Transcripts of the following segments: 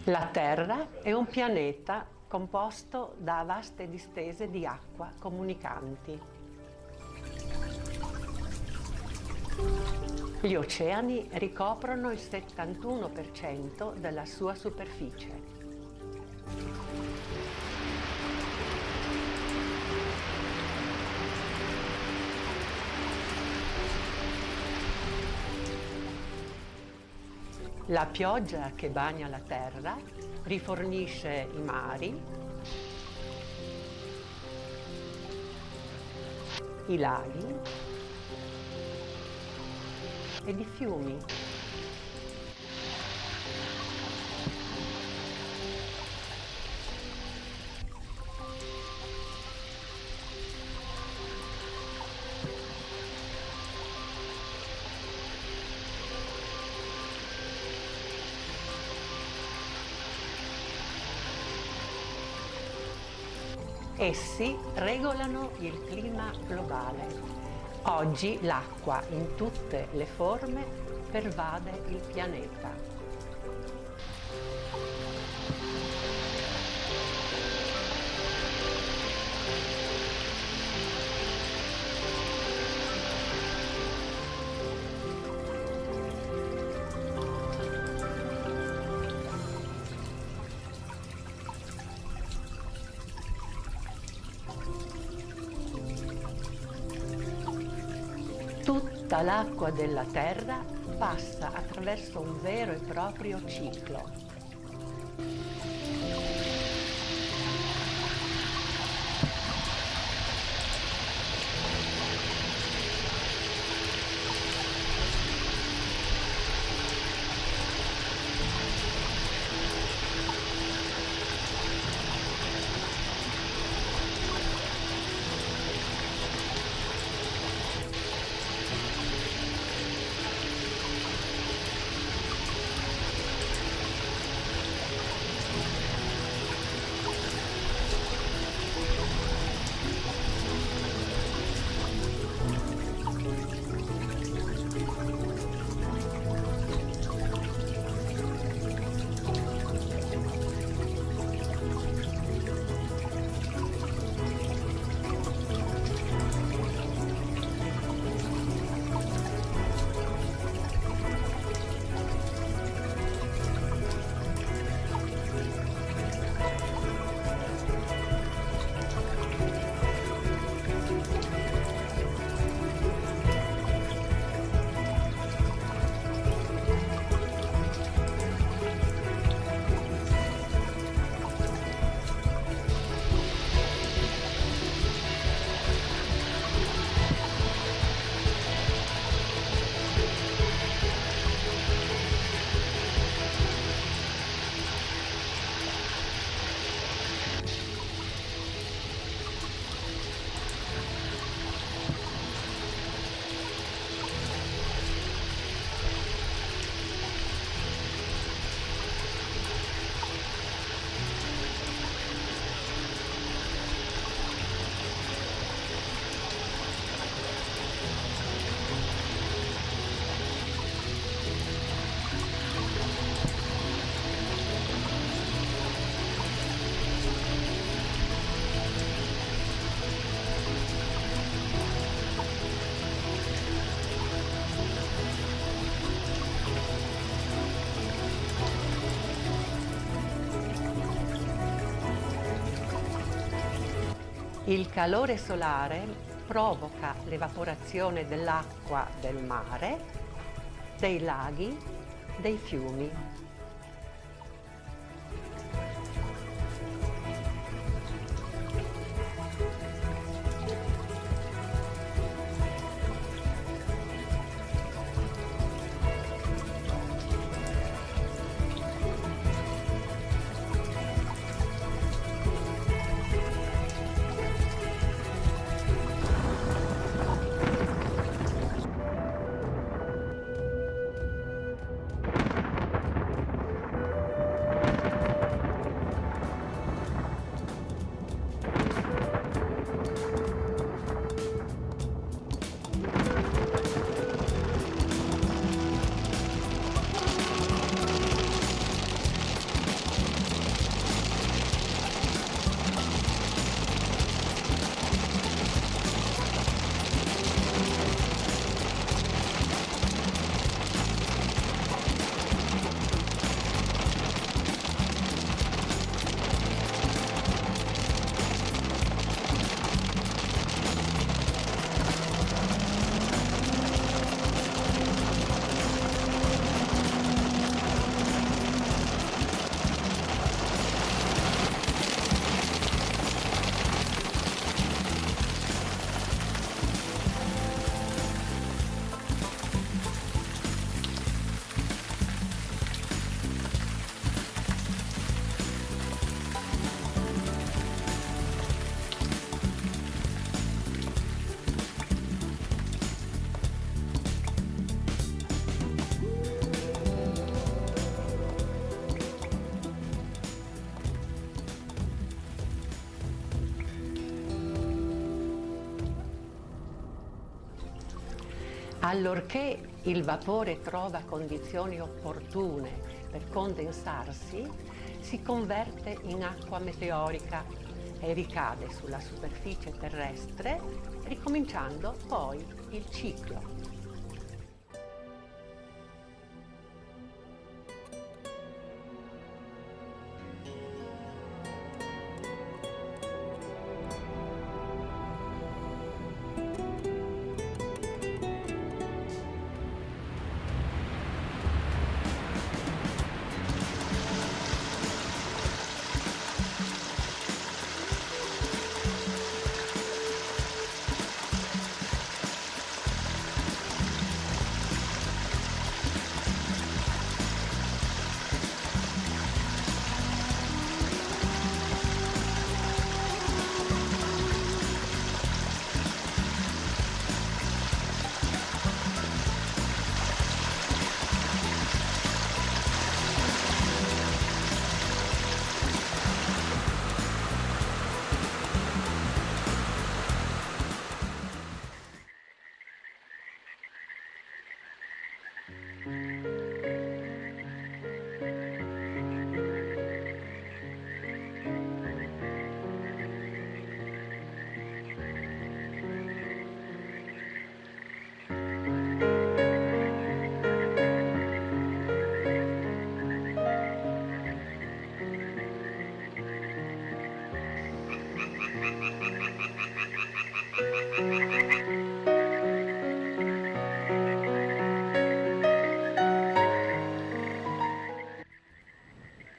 La Terra è un pianeta composto da vaste distese di acqua comunicanti. Gli oceani ricoprono il 71% della sua superficie. La pioggia che bagna la terra rifornisce i mari, i laghi ed i fiumi. Essi regolano il clima globale. Oggi l'acqua in tutte le forme pervade il pianeta. Tutta l'acqua della Terra passa attraverso un vero e proprio ciclo. Il calore solare provoca l'evaporazione dell'acqua del mare, dei laghi, dei fiumi. Allorché il vapore trova condizioni opportune per condensarsi, si converte in acqua meteorica e ricade sulla superficie terrestre, ricominciando poi il ciclo.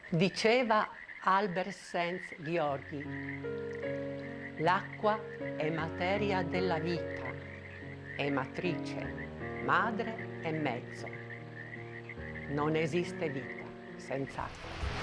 Diceva Albert Szent-Györgyi: l'acqua è materia della vita, è matrice, madre e mezzo. Non esiste vita senza acqua.